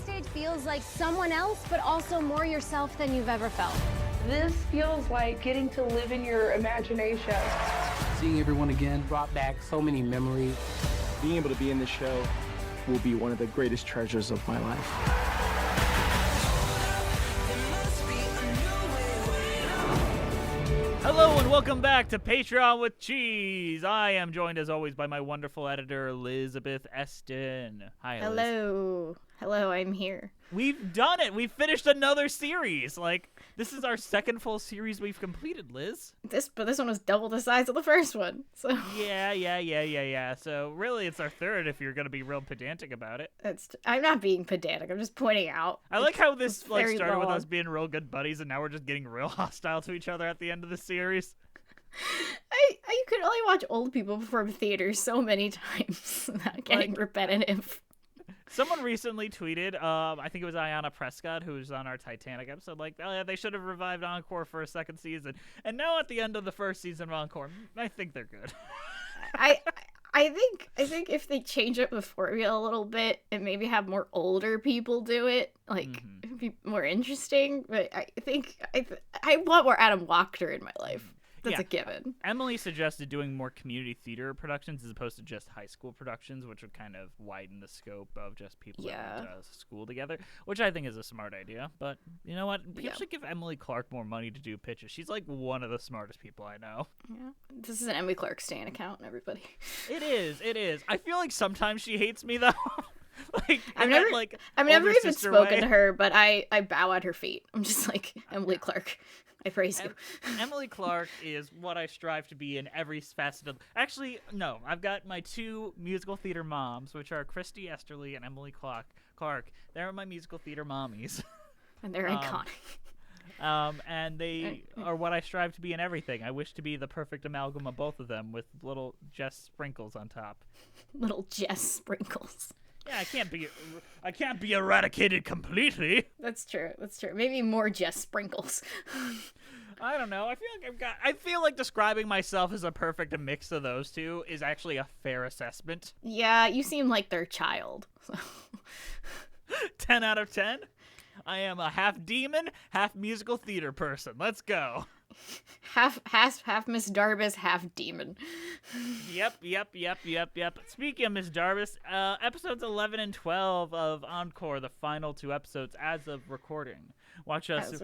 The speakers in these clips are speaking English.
stage feels like someone else, but also more yourself than you've ever felt. This feels like getting to live in your imagination. Seeing everyone again brought back so many memories. Being able to be in this show will be one of the greatest treasures of my life. Hello and welcome back to Patreon with Cheese. I am joined as always by my wonderful editor, Elizabeth Esten. Hi, Liz. Hello, I'm here. We've done it. We've finished another series. This is our second full series we've completed, Liz. But this one was double the size of the first one. So Yeah. So really, it's our third if you're going to be real pedantic about it. I'm not being pedantic. I'm just pointing out. I like how this started long. with us being real good buddies, and now we're just getting real hostile to each other at the end of the series. I could only watch old people perform theater so many times without getting repetitive. Someone recently tweeted, I think it was Ayanna Prescott, who was on our Titanic episode, oh yeah, they should have revived Encore for a second season. And now at the end of the first season of Encore, I think they're good. I think if they change up the formula a little bit and maybe have more older people do it, it'd be more interesting. But I think I want more Adam Wachter in my life. That's a given. Emily suggested doing more community theater productions as opposed to just high school productions, which would kind of widen the scope of just people that went to school together, which I think is a smart idea. But you know what? People should give Emily Clark more money to do pitches. She's like one of the smartest people I know. Yeah. This is an Emily Clark stan account, everybody. It is. I feel like sometimes she hates me, though. I've never even spoken to her, but I bow at her feet. I'm just like, Emily Clark, I praise you. Emily Clark is what I strive to be in every facet of... Actually, no. I've got my two musical theater moms, which are Christy Esterly and Emily Clark. They're my musical theater mommies. And they're iconic. And they are what I strive to be in everything. I wish to be the perfect amalgam of both of them with little Jess sprinkles on top. Little Jess sprinkles. Yeah, I can't be eradicated completely. That's true. Maybe more Jess sprinkles. I don't know. I feel like describing myself as a perfect mix of those two is actually a fair assessment. Yeah, you seem like their child. 10 out of 10. I am a half demon, half musical theater person. Let's go. Half Miss Darbus, half demon. Yep. Speaking of Miss Darbus, episodes 11 and 12 of Encore, the final two episodes as of recording. Watch us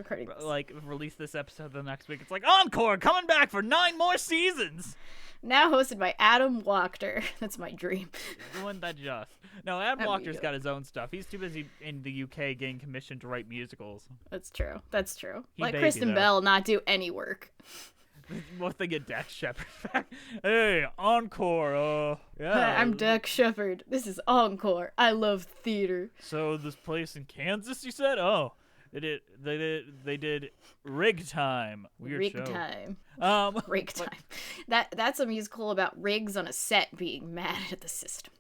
release this episode the next week. It's like Encore coming back for 9 more seasons. Now hosted by Adam Wachter. That's my dream. Wasn't that just? No, Adam Wachter's got his own stuff. He's too busy in the UK getting commissioned to write musicals. That's true. Let Kristen Bell not do any work. What if they get Dax Shepard back? Hey, Encore. Yeah. I'm Dax Shepard. This is Encore. I love theater. So this place in Kansas, you said? Oh. They did Rig Time. Weird Rig show. Time. Rig Time. That's a musical about rigs on a set being mad at the system.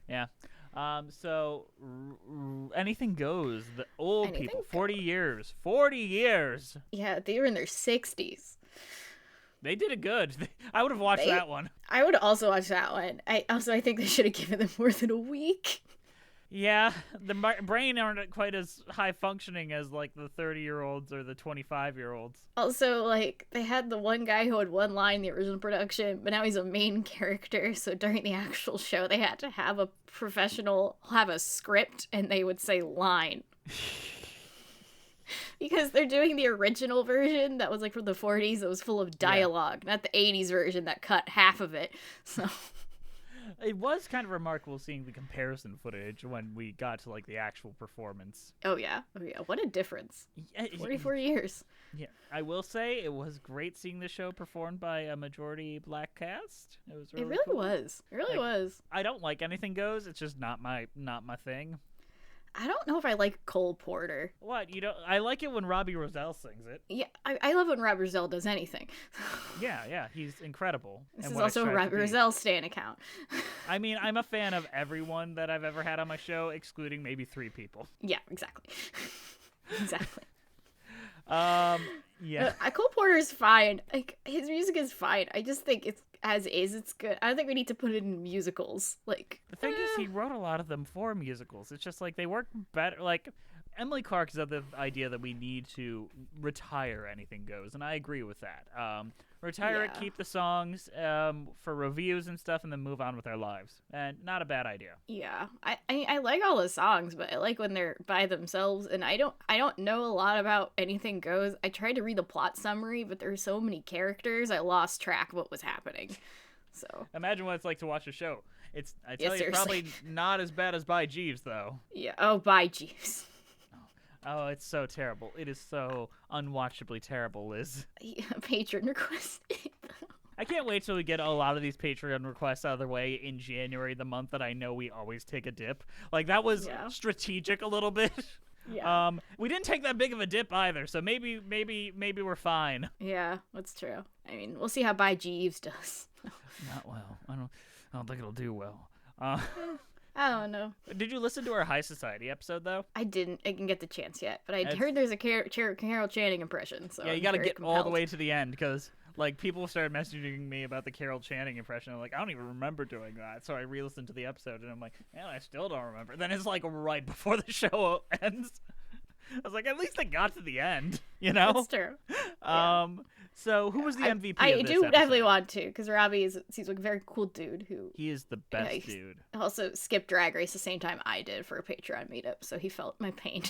Yeah. So anything goes. The old people, 40 years. 40 years. Yeah, they were in their 60s. They did it good. I would have watched that one. I would also watch that one. I think they should have given them more than a week. Yeah, the brain aren't quite as high functioning as the 30-year-olds or the 25-year-olds. Also, they had the one guy who had one line in the original production, but now he's a main character, so during the actual show they had to have a professional have a script and they would say line. Because they're doing the original version that was from the 40s that was full of dialogue, not the 80s version that cut half of it. So it was kind of remarkable seeing the comparison footage when we got to the actual performance. Oh yeah. What a difference. 44 years. Yeah, I will say it was great seeing the show performed by a majority black cast. It was really cool. was. It really was. I don't like Anything Goes. It's just not my thing. I don't know if I like Cole Porter. What? You don't? I like it when Robbie Roselle sings it. Yeah, I love when Robbie Roselle does anything. Yeah, he's incredible. This is also a Robbie Roselle stan account. I mean, I'm a fan of everyone that I've ever had on my show, excluding maybe 3 people. Yeah, exactly. Yeah. Cole Porter's fine. His music is fine. I just think as is, it's good. I don't think we need to put it in musicals. Like, the thing is, he wrote a lot of them for musicals. It's just like they work better. Like, Emily Clark is of the idea that we need to retire Anything Goes, and I agree with that. Retire it, keep the songs for reviews and stuff, and then move on with our lives. And not a bad idea. Yeah, I like all the songs, but I like when they're by themselves. And I don't know a lot about Anything Goes. I tried to read the plot summary, but there's so many characters, I lost track of what was happening. So imagine what it's like to watch a show. I tell you, probably not as bad as By Jeeves, though. Yeah. Oh, By Jeeves. Oh, it's so terrible. It is so unwatchably terrible, Liz. Patron request. I can't wait till we get a lot of these Patreon requests out of the way in January, the month that I know we always take a dip. Like, that was strategic a little bit. Yeah. We didn't take that big of a dip either, so maybe we're fine. Yeah, that's true. I mean, we'll see how By Jeeves does. Not well. I don't think it'll do well. I don't know. Did you listen to our High Society episode, though? I didn't. I didn't get the chance yet, but I heard there's a Carol Channing impression. So yeah, you got to get all the way to the end, because like people started messaging me about the Carol Channing impression. I'm like, I don't even remember doing that. So I re-listened to the episode, and I'm like, man, I still don't remember. Then it's like right before the show ends. I was like, at least I got to the end, you know? That's true. So who was the MVP of this I do episode? definitely want to, because Robbie seems like a very cool dude who... He is the best dude. Also skipped Drag Race the same time I did for a Patreon meetup, so he felt my pain.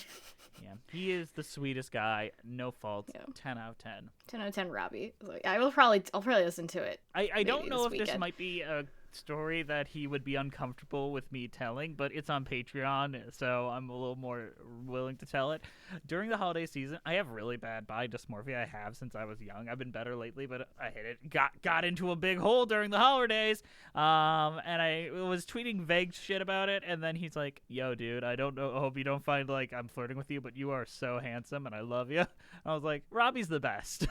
Yeah, he is the sweetest guy. No faults. Yeah. 10 out of 10. 10 out of 10 Robbie. Like, I'll probably listen to it. I don't know if this might be a story that he would be uncomfortable with me telling, but it's on Patreon, so I'm a little more willing to tell it. During the holiday season, I have really bad body dysmorphia. I have since I was young. I've been better lately, but I hit it. Got into a big hole during the holidays, and I was tweeting vague shit about it, and then he's like, yo, dude, I don't know. I hope you don't find like I'm flirting with you, but you are so handsome, and I love you. I was like, Robbie's the best.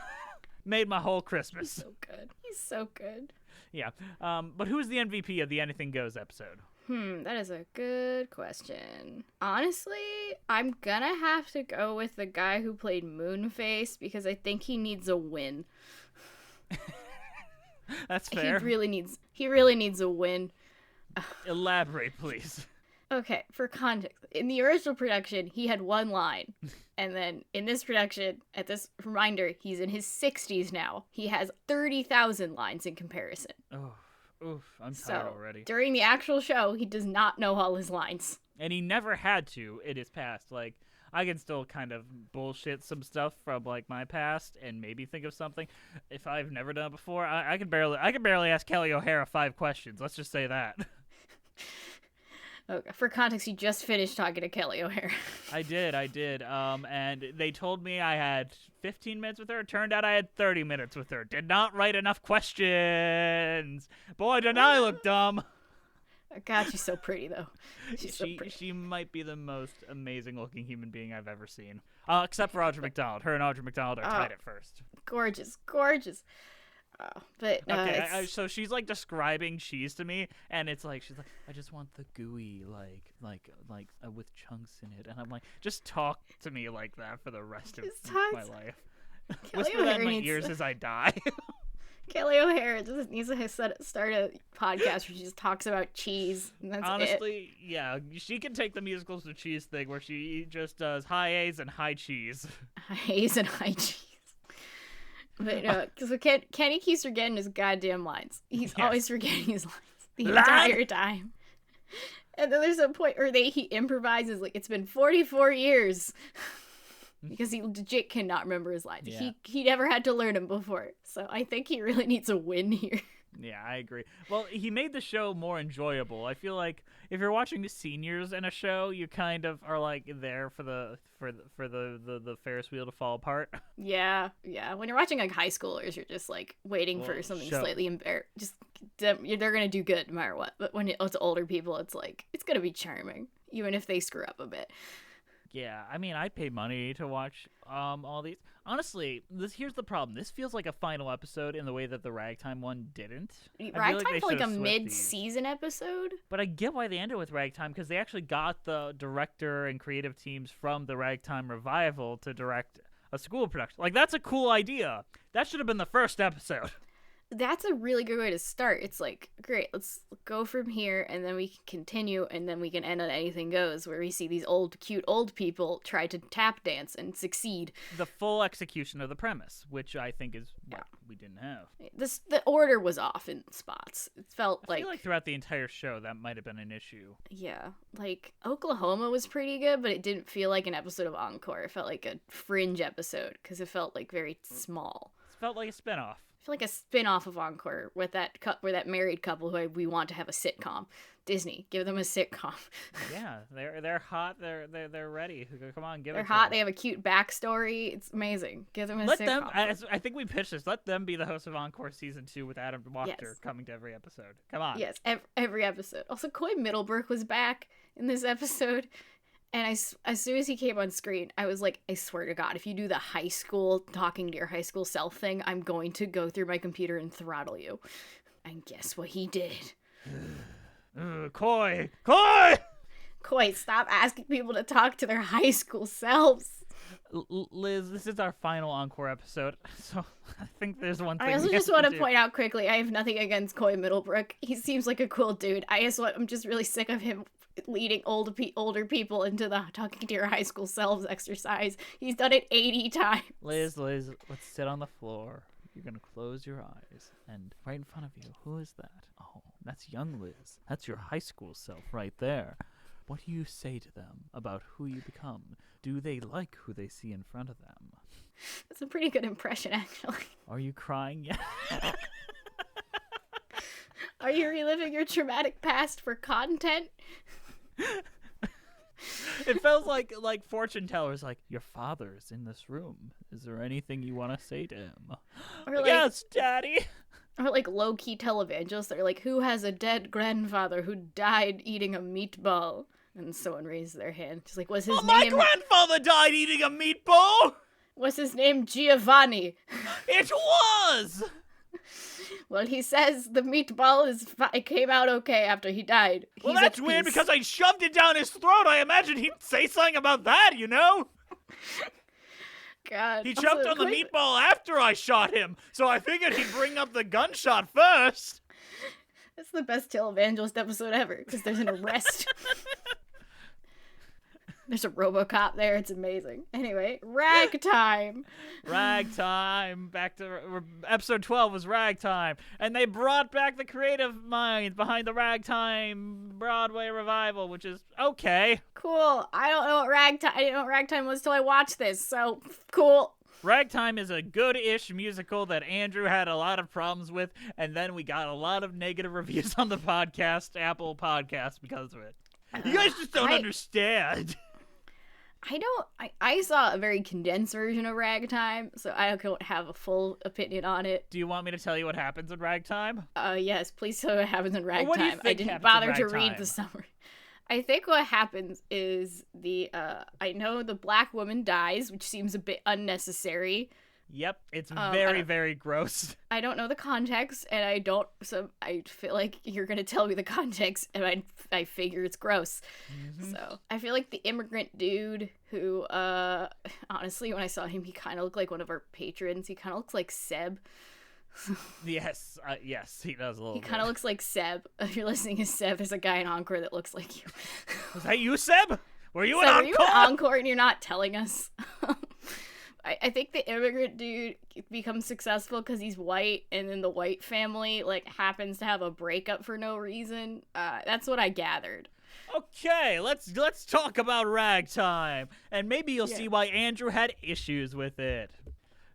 Made my whole Christmas. He's so good. He's so good. Yeah. But who's the MVP of the Anything Goes episode? That is a good question. Honestly, I'm gonna have to go with the guy who played Moonface, because I think he needs a win. That's fair. He really needs a win. Elaborate, please. Okay, for context, in the original production, he had one line. And then in this production, at this reminder, he's in his 60s now. He has 30,000 lines in comparison. Oh, oof, I'm tired already. During the actual show, he does not know all his lines. And he never had to in his past. Like, I can still kind of bullshit some stuff from like my past and maybe think of something. If I've never done it before, I could barely ask Kelly O'Hara 5 questions. Let's just say that. Okay, for context, you just finished talking to Kelly O'Hara. I did. And they told me I had 15 minutes with her. It turned out I had 30 minutes with her. Did not write enough questions. Boy, did I look dumb. God, she's so pretty, though. She might be the most amazing-looking human being I've ever seen. Except for Audra McDonald. Her and Audra McDonald are tied at first. Gorgeous, gorgeous. But okay, so she's like describing cheese to me, and it's like she's like, I just want the gooey, like with chunks in it, and I'm like, just talk to me like that for the rest of my life. Whisper that in my ears as I die. Kelly O'Hara just needs to start a podcast where she just talks about cheese. And that's honestly, yeah, she can take the musicals to cheese thing where she just does high A's and high cheese. High A's and high cheese. But because Kenny keeps forgetting his goddamn lines. He's always forgetting his lines the entire time. And then there's a point where he improvises like it's been 44 years because he legit cannot remember his lines. Yeah. He never had to learn them before, so I think he really needs a win here. Yeah, I agree. Well, he made the show more enjoyable. I feel like if you're watching the seniors in a show, you kind of are like there for the Ferris wheel to fall apart. Yeah. When you're watching like high schoolers, you're just like waiting for something slightly embarrassing. Just they're gonna do good no matter what. But when it's older people, it's like it's gonna be charming, even if they screw up a bit. Yeah, I mean, I'd pay money to watch all these. Honestly, here's the problem. This feels like a final episode in the way that the Ragtime one didn't. Ragtime felt like a mid-season episode. But I get why they ended with Ragtime, because they actually got the director and creative teams from the Ragtime revival to direct a school production. Like, that's a cool idea. That should have been the first episode. that's a really good way to start. It's like, great, let's go from here, and then we can continue, and then we can end on Anything Goes, where we see these cute old people try to tap dance and succeed. The full execution of the premise, which I think is what we didn't have. The order was off in spots. It felt I feel like throughout the entire show, that might have been an issue. Yeah, like, Oklahoma was pretty good, but it didn't feel like an episode of Encore. It felt like a fringe episode, because it felt, like, very small. It felt like a spinoff. I feel like a spin-off of Encore with that married couple who we want to have a sitcom. Disney, give them a sitcom. Yeah, they're hot. They're ready. Come on, give it. They're hot. They have a cute backstory. It's amazing. Give them a sitcom. I think we pitched this. Let them be the host of Encore season 2 with Adam Wachter coming to every episode. Come on. Yes, every episode. Also, Coy Middlebrook was back in this episode. And as soon as he came on screen, I was like, I swear to God, if you do the high school talking to your high school self thing, I'm going to go through my computer and throttle you. And guess what he did? Coy, stop asking people to talk to their high school selves. Liz, this is our final Encore episode, so I think there's one thing I also just want to point out quickly, I have nothing against Coy Middlebrook. He seems like a cool dude. I'm just really sick of him leading older people into the talking to your high school selves exercise. He's done it 80 times. Liz, let's sit on the floor. You're gonna close your eyes, and right in front of you, who is that? Oh, that's young Liz. That's your high school self right there. What do you say to them about who you become? Do they like who they see in front of them? That's a pretty good impression, actually. Are you crying yet? Are you reliving your traumatic past for content? It felt like fortune tellers, like, your father's in this room. Is there anything you want to say to him? Or like, yes, Daddy. Or like low-key televangelists that are like, who has a dead grandfather who died eating a meatball? And someone raised their hand. Just like, what's his name? My grandfather died eating a meatball! What's his name? Giovanni. It was! Well, he says the meatball it came out okay after he died. Well, that's weird because I shoved it down his throat. I imagine he'd say something about that, you know? God. He choked on the meatball after I shot him, so I figured he'd bring up the gunshot first. That's the best televangelist episode ever, because there's an arrest. There's a RoboCop there. It's amazing. Anyway, ragtime. Ragtime. Back to episode 12 was ragtime, and they brought back the creative minds behind the ragtime Broadway revival, which is okay. Cool. I didn't know what ragtime was till I watched this. So cool. Ragtime is a good-ish musical that Andrew had a lot of problems with, and then we got a lot of negative reviews on the podcast, Apple Podcast, because of it. You guys just don't understand. I saw a very condensed version of Ragtime, so I don't have a full opinion on it. Do you want me to tell you what happens in Ragtime? Yes, please tell me what happens in Ragtime. What do you think I didn't bother to read the summary. I think what happens is I know the black woman dies, which seems a bit unnecessary. Yep, it's very, very gross. I don't know the context, and so I feel like you're going to tell me the context, and I figure it's gross. Mm-hmm. So I feel like the immigrant dude who, honestly, when I saw him, he kind of looked like one of our patrons. He kind of looks like Seb. Yes, he does a little bit. He kind of looks like Seb. If you're listening to Seb, there's a guy in Encore that looks like you. Was that you, Seb? Were you in Seb, Encore? Were you in Encore and you're not telling us? I think the immigrant dude becomes successful because he's white, and then the white family happens to have a breakup for no reason. That's what I gathered. Okay, let's talk about Ragtime, and maybe you'll see why Andrew had issues with it.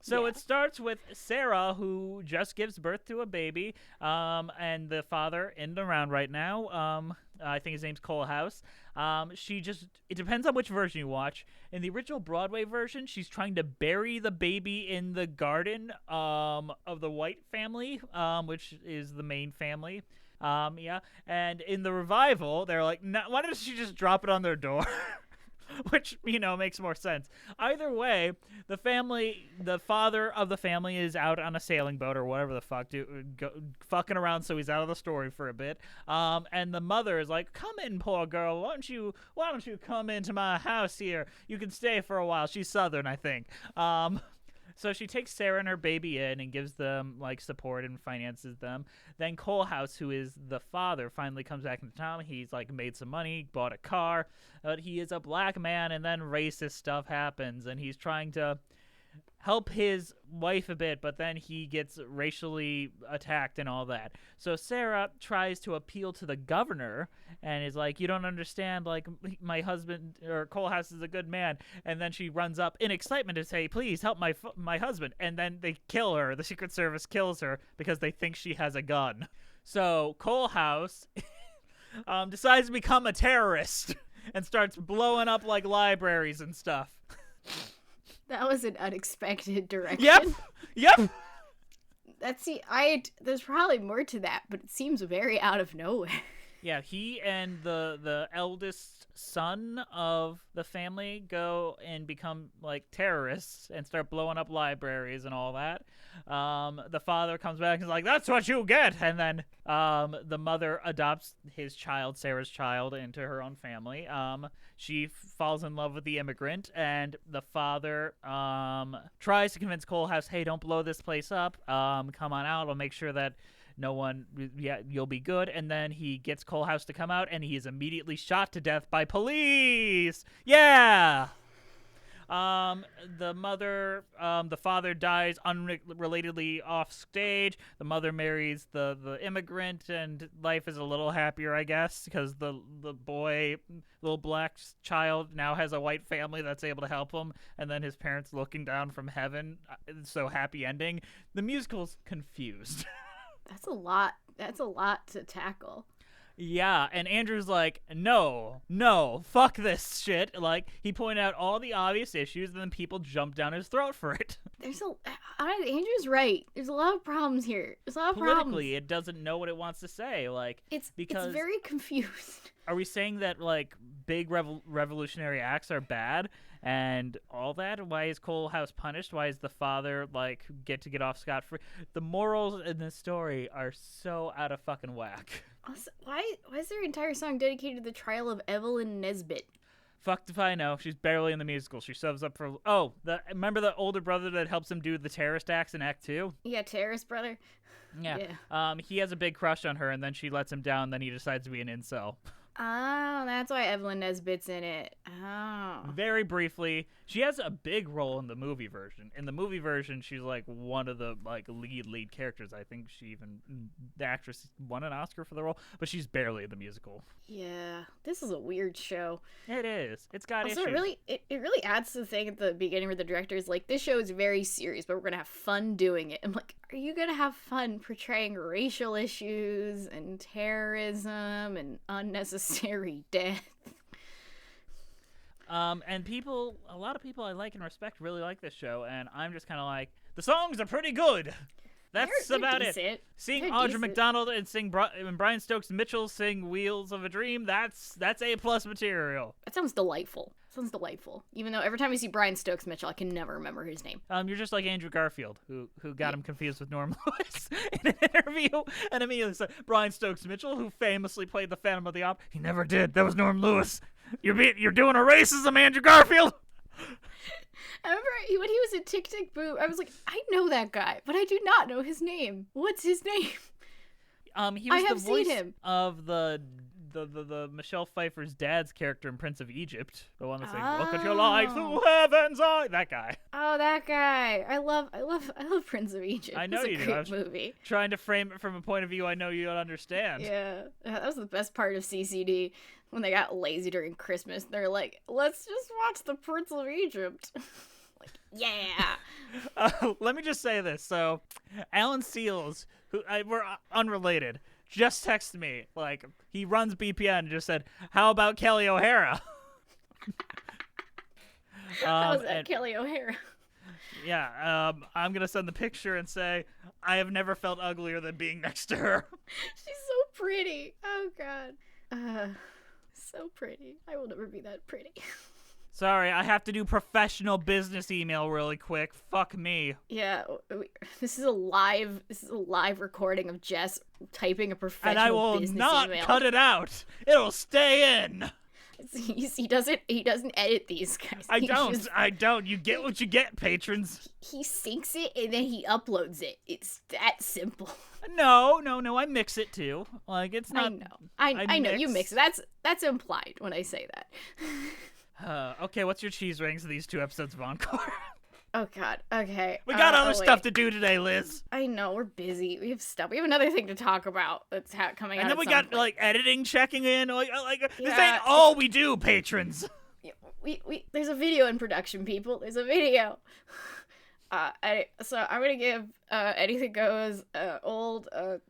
So it starts with Sarah, who just gives birth to a baby, and the father isn't around right now. I think his name's Cole House. It depends on which version you watch. In the original Broadway version, she's trying to bury the baby in the garden of the White family, which is the main family. And in the revival, they're like, no, why doesn't she just drop it on their door? Which, makes more sense. Either way, the father of the family is out on a sailing boat or whatever the fuck, fucking around, so he's out of the story for a bit. And the mother is like, come in, poor girl. Why don't you come into my house here? You can stay for a while. She's Southern, I think. So she takes Sarah and her baby in and gives them like support and finances them. Then Colehouse, who is the father, finally comes back into town. He's like made some money, bought a car, but he is a black man, and then racist stuff happens, and he's trying to help his wife a bit, but then he gets racially attacked and all that. So Sarah tries to appeal to the governor and is like, you don't understand, like, my husband, or Colehouse is a good man. And then she runs up in excitement to say, please help my husband. And then they kill her. The Secret Service kills her because they think she has a gun. So Colehouse decides to become a terrorist and starts blowing up like libraries and stuff. That was an unexpected direction. Yep. There's probably more to that, but it seems very out of nowhere. Yeah, he and the eldest son of the family go and become like terrorists and start blowing up libraries and all that. The father comes back and is like, that's what you get. And then the mother adopts his child, Sarah's child, into her own family. She falls in love with the immigrant, and the father tries to convince Colehouse, hey, don't blow this place up. Come on out. I'll make sure that no one, you'll be good. And then he gets Colehouse to come out, and he is immediately shot to death by police. Yeah. The father dies unrelatedly off stage. The mother marries the immigrant, and life is a little happier, I guess, because the little black child now has a white family that's able to help him, and then his parents looking down from heaven. So happy ending. The musical's confused. That's a lot. That's a lot to tackle. Yeah, and Andrew's like, no, fuck this shit. Like, he pointed out all the obvious issues, and then people jump down his throat for it. Andrew's right. There's a lot of problems here. There's a lot of Politically, problems. it doesn't know what it wants to say. Like, It's because very confused. are we saying that like big revolutionary acts are bad and all that? Why is Colehouse punished? Why is the father like get off scot-free? The morals in this story are so out of fucking whack. Also, why is their entire song dedicated to the trial of Evelyn Nesbit? Fucked if I know. She's barely in the musical. She shoves up for... remember the older brother that helps him do the terrorist acts in Act 2? Yeah, terrorist brother. Yeah. He has a big crush on her, and then she lets him down, then he decides to be an incel. Oh, that's why Evelyn Nesbit's in it. Oh. Very briefly, she has a big role in the movie version. In the movie version, she's like one of the like lead characters. I think the actress won an Oscar for the role, but she's barely in the musical. Yeah, this is a weird show. It is. It's got also, issues. It really adds to the thing at the beginning where the director is like, this show is very serious, but we're gonna have fun doing it. I'm like, are you gonna have fun portraying racial issues and terrorism and unnecessary death? And a lot of people I like and respect really like this show, and I'm just kind of like, the songs are pretty good. That's They're about decent. it. Seeing They're Audra decent. McDonald and Brian Stokes Mitchell sing "Wheels of a Dream," that's A+ material. That sounds delightful. Even though every time I see Brian Stokes Mitchell, I can never remember his name. You're just like Andrew Garfield, who got him confused with Norm Lewis in an interview, and immediately said, Brian Stokes Mitchell, who famously played the Phantom of the Opera, he never did. That was Norm Lewis. You're doing a racism, Andrew Garfield. I remember when he was in Tick Tick Boom, I was like, I know that guy, but I do not know his name. What's his name? He was the voice seen him. of the Michelle Pfeiffer's dad's character in Prince of Egypt, the one that sings "Look at your life through heaven's eye." That guy. Oh, that guy. I love Prince of Egypt. I know it's a you do. great I was movie. trying to frame it from a point of view I know you don't understand. Yeah, that was the best part of CCD when they got lazy during Christmas. They're like, let's just watch the Prince of Egypt. Like, yeah. Let me just say this. So, Alan Seals, we're unrelated, just texted me. Like, he runs BPN and just said, "How about Kelly O'Hara?" How was that, Kelly O'Hara? Yeah, I'm gonna send the picture and say, I have never felt uglier than being next to her. She's so pretty. Oh God. So pretty. I will never be that pretty. Sorry, I have to do professional business email really quick. Fuck me. Yeah, this is a live recording of Jess typing a professional and I will business not email. cut it out. It'll stay in. He doesn't edit these guys. I don't. You get what you get, patrons. He syncs it and then he uploads it. It's that simple. No. I mix it too. Like it's not. I know you mix it. That's implied when I say that. Okay, what's your cheese ratings of these 2 episodes of Encore? Oh God. Okay. We got other stuff to do today, Liz. I know we're busy. We have stuff. We have another thing to talk about that's coming out. And then we got like editing checking in. Like this Yeah. ain't all we do, patrons. We there's a video in production, people. There's a video. So I'm gonna give Anything Goes old a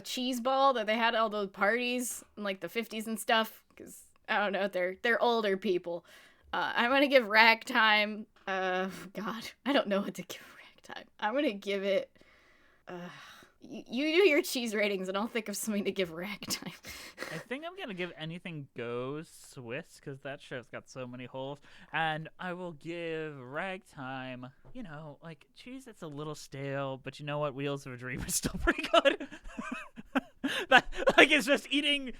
cheese ball that they had at all those parties in like the 50s and stuff. Because I don't know, they're older people. I'm gonna give Ragtime. God, I don't know what to give Ragtime. I'm gonna give it. You do your cheese ratings, and I'll think of something to give Ragtime. I think I'm gonna give Anything Goes Swiss because that show's got so many holes, and I will give Ragtime. You know, like cheese that's a little stale, but you know what? Wheels of a Dream is still pretty good. It's just eating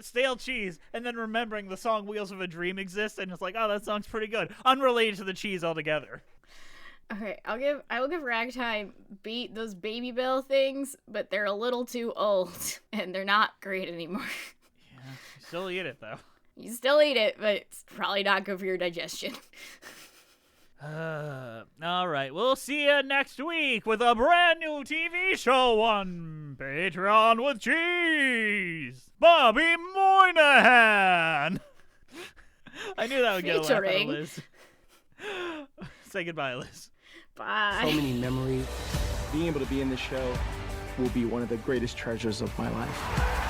stale cheese and then remembering the song Wheels of a Dream exists, and it's like, oh, that song's pretty good, unrelated to the cheese altogether. Okay, I will give Ragtime beat those Baby Bell things, but they're a little too old and they're not great anymore. Yeah, you still eat it though. You still eat it, but it's probably not good for your digestion. All right, we'll see you next week with a brand new TV show on Patreon with Cheese, Bobby Moynihan. I knew that would get a laugh out of Liz. Say goodbye, Liz. Bye. So many memories. Being able to be in the show will be one of the greatest treasures of my life.